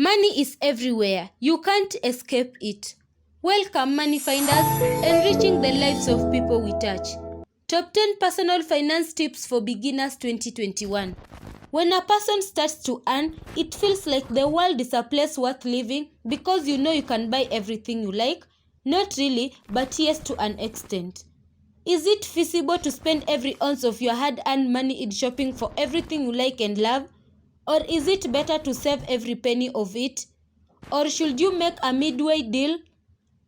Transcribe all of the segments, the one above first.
Money is everywhere. You can't escape it. Welcome, Money Finders, enriching the lives of people we touch. Top 10 Personal Finance Tips for Beginners 2021. When a person starts to earn, it feels like the world is a place worth living because you know you can buy everything you like. Not really, but yes, to an extent. Is it feasible to spend every ounce of your hard-earned money in shopping for everything you like and love? Or is it better to save every penny of it? Or should you make a midway deal?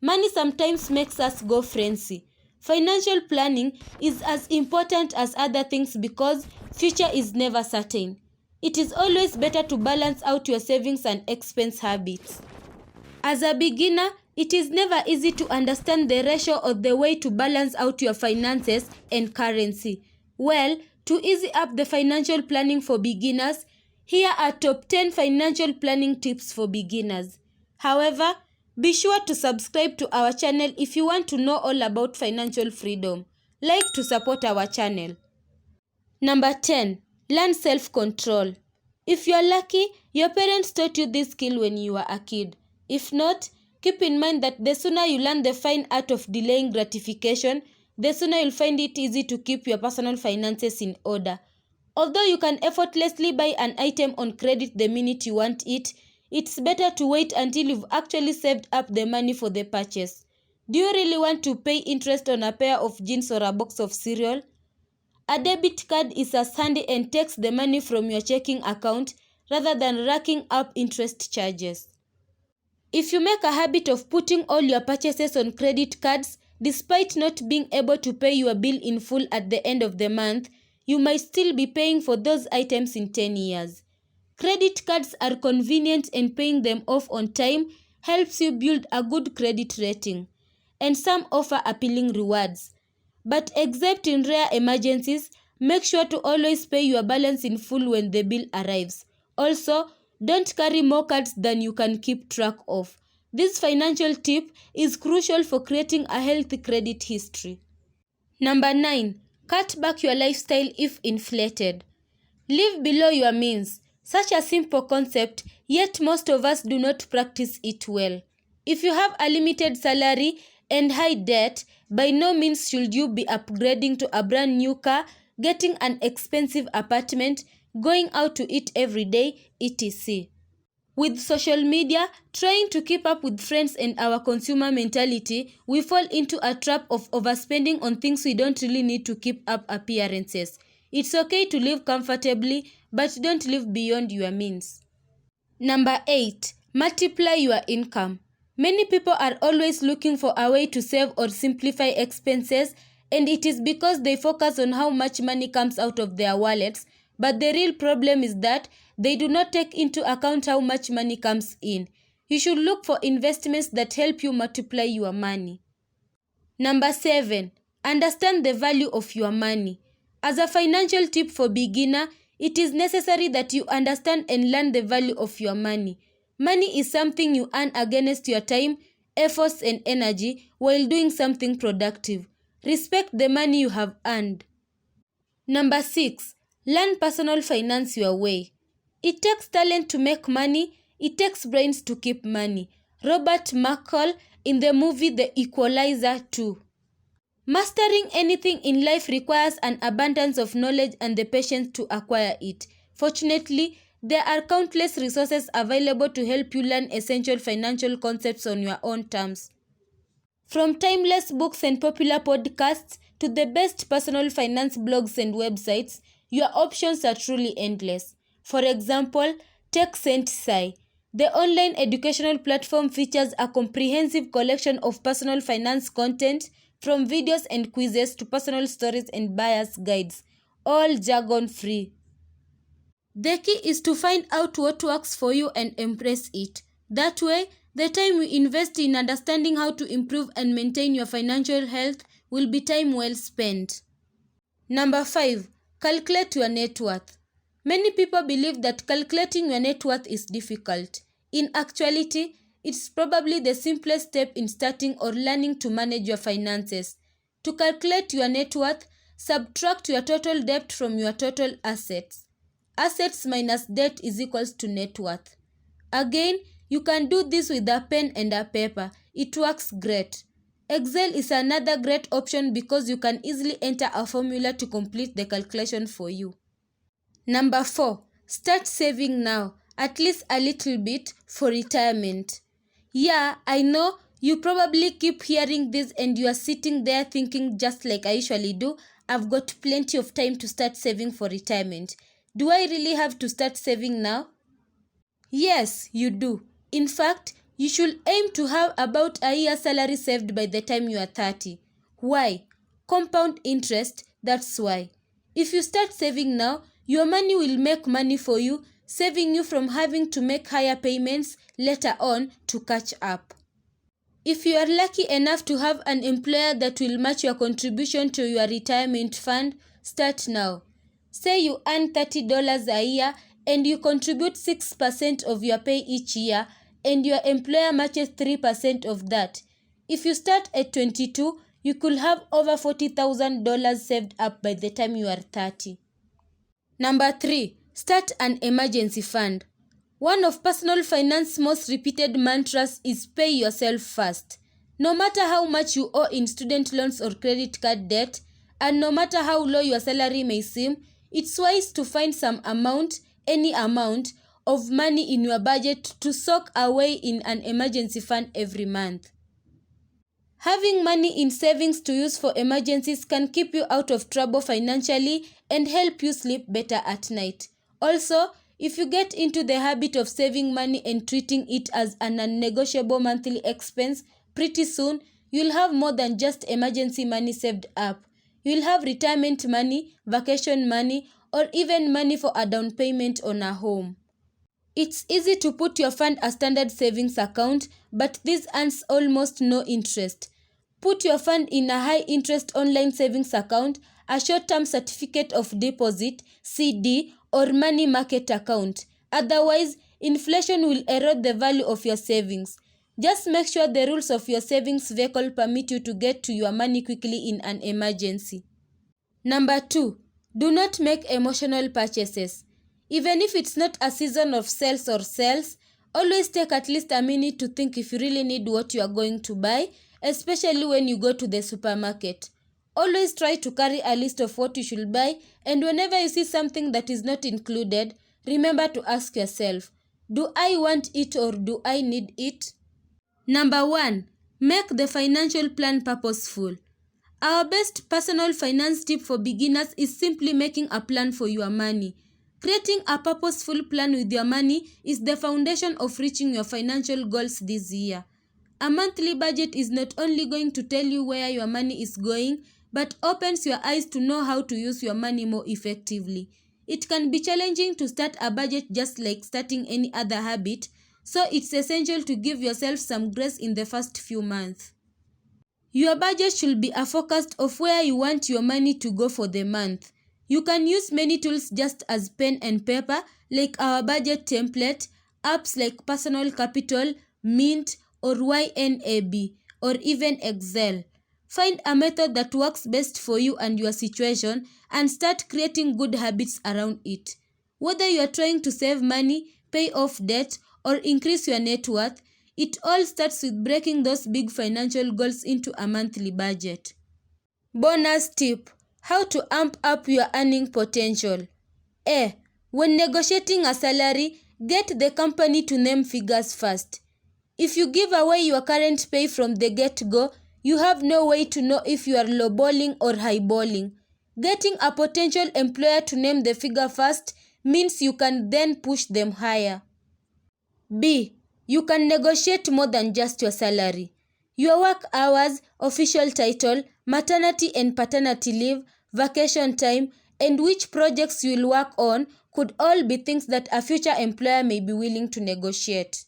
Money sometimes makes us go frenzy. Financial planning is as important as other things because future is never certain. It is always better to balance out your savings and expense habits. As a beginner, it is never easy to understand the ratio or the way to balance out your finances and currency. Well, to ease up the financial planning for beginners, here are top 10 financial planning tips for beginners. However, be sure to subscribe to our channel if you want to know all about financial freedom. Like to support our channel. Number 10. Learn self-control. If you are lucky, your parents taught you this skill when you were a kid. If not, keep in mind that the sooner you learn the fine art of delaying gratification, the sooner you'll find it easy to keep your personal finances in order. Although you can effortlessly buy an item on credit the minute you want it, it's better to wait until you've actually saved up the money for the purchase. Do you really want to pay interest on a pair of jeans or a box of cereal? A debit card is as handy and takes the money from your checking account rather than racking up interest charges. If you make a habit of putting all your purchases on credit cards, despite not being able to pay your bill in full at the end of the month, you might still be paying for those items in 10 years. Credit cards are convenient and paying them off on time helps you build a good credit rating. And some offer appealing rewards. But except in rare emergencies, make sure to always pay your balance in full when the bill arrives. Also, don't carry more cards than you can keep track of. This financial tip is crucial for creating a healthy credit history. Number 9. Cut back your lifestyle if inflated. Live below your means. Such a simple concept, yet most of us do not practice it well. If you have a limited salary and high debt, by no means should you be upgrading to a brand new car, getting an expensive apartment, going out to eat every day, etc. With social media, trying to keep up with friends and our consumer mentality, we fall into a trap of overspending on things we don't really need to keep up appearances. It's okay to live comfortably, but don't live beyond your means. Number 8. Multiply your income. Many people are always looking for a way to save or simplify expenses, and it is because they focus on how much money comes out of their wallets, but the real problem is that they do not take into account how much money comes in. You should look for investments that help you multiply your money. Number 7. Understand the value of your money. As a financial tip for beginner, it is necessary that you understand and learn the value of your money. Money is something you earn against your time, efforts, and energy while doing something productive. Respect the money you have earned. Number 6. Learn personal finance your way. It takes talent to make money, it takes brains to keep money. Robert McCall in the movie The Equalizer 2. Mastering anything in life requires an abundance of knowledge and the patience to acquire it. Fortunately, there are countless resources available to help you learn essential financial concepts on your own terms. From timeless books and popular podcasts to the best personal finance blogs and websites, your options are truly endless. For example, take Sentisai. The online educational platform features a comprehensive collection of personal finance content, from videos and quizzes to personal stories and buyer's guides, all jargon-free. The key is to find out what works for you and embrace it. That way, the time you invest in understanding how to improve and maintain your financial health will be time well spent. Number 5. Calculate your net worth. Many people believe that calculating your net worth is difficult. In actuality, it's probably the simplest step in starting or learning to manage your finances. To calculate your net worth, subtract your total debt from your total assets. Assets minus debt is equals to net worth. Again, you can do this with a pen and a paper. It works great. Excel is another great option because you can easily enter a formula to complete the calculation for you. Number 4. Start saving now, at least a little bit, for retirement. Yeah, I know you probably keep hearing this and you are sitting there thinking, just like I usually do, I've got plenty of time to start saving for retirement. Do I really have to start saving now? Yes, you do. In fact, you should aim to have about a year's salary saved by the time you are 30. Why? Compound interest, that's why. If you start saving now, your money will make money for you, saving you from having to make higher payments later on to catch up. If you are lucky enough to have an employer that will match your contribution to your retirement fund, start now. Say you earn $30 a year and you contribute 6% of your pay each year and your employer matches 3% of that. If you start at 22, you could have over $40,000 saved up by the time you are 30. Number 3. Start an emergency fund. One of personal finance's most repeated mantras is pay yourself first. No matter how much you owe in student loans or credit card debt, and no matter how low your salary may seem, it's wise to find some amount, any amount, of money in your budget to sock away in an emergency fund every month. Having money in savings to use for emergencies can keep you out of trouble financially and help you sleep better at night. Also, if you get into the habit of saving money and treating it as an non-negotiable monthly expense, pretty soon you'll have more than just emergency money saved up. You'll have retirement money, vacation money, or even money for a down payment on a home. It's easy to put your fund a standard savings account, but this earns almost no interest. Put your fund in a high-interest online savings account, a short-term certificate of deposit, CD, or money market account. Otherwise, inflation will erode the value of your savings. Just make sure the rules of your savings vehicle permit you to get to your money quickly in an emergency. Number 2. Do not make emotional purchases. Even if it's not a season of sales or sales, always take at least a minute to think if you really need what you are going to buy, especially when you go to the supermarket. Always try to carry a list of what you should buy, and whenever you see something that is not included, remember to ask yourself, do I want it or do I need it? Number 1. Make the financial plan purposeful. Our best personal finance tip for beginners is simply making a plan for your money. Creating a purposeful plan with your money is the foundation of reaching your financial goals this year. A monthly budget is not only going to tell you where your money is going, but opens your eyes to know how to use your money more effectively. It can be challenging to start a budget just like starting any other habit, so it's essential to give yourself some grace in the first few months. Your budget should be a focus of where you want your money to go for the month. You can use many tools just as pen and paper, like our budget template, apps like Personal Capital, Mint, or YNAB, or even Excel. Find a method that works best for you and your situation and start creating good habits around it. Whether you are trying to save money, pay off debt, or increase your net worth, it all starts with breaking those big financial goals into a monthly budget. Bonus tip: how to amp up your earning potential. A. When negotiating a salary, get the company to name figures first. If you give away your current pay from the get-go, you have no way to know if you are lowballing or highballing. Getting a potential employer to name the figure first means you can then push them higher. B. You can negotiate more than just your salary. Your work hours, official title, maternity and paternity leave, vacation time, and which projects you will work on could all be things that a future employer may be willing to negotiate.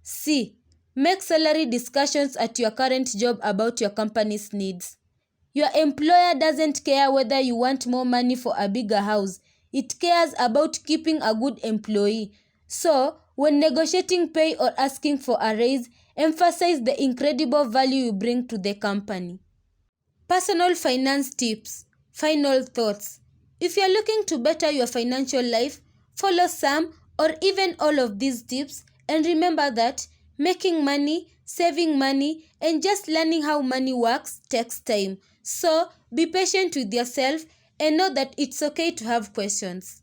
C. Make salary discussions at your current job about your company's needs. Your employer doesn't care whether you want more money for a bigger house. It cares about keeping a good employee. So, when negotiating pay or asking for a raise, emphasize the incredible value you bring to the company. Personal finance tips. Final thoughts. If you're looking to better your financial life, follow some or even all of these tips And remember that making money, saving money, and just learning how money works takes time. So be patient with yourself and know that it's okay to have questions.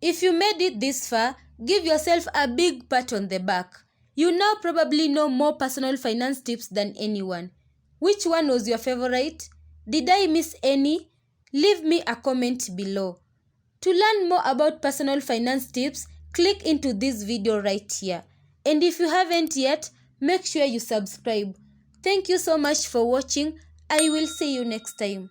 If you made it this far, give yourself a big pat on the back. You now probably know more personal finance tips than anyone. Which one was your favorite? Did I miss any? Leave me a comment below. To learn more about personal finance tips, click into this video right here. And if you haven't yet, make sure you subscribe. Thank you so much for watching. I will see you next time.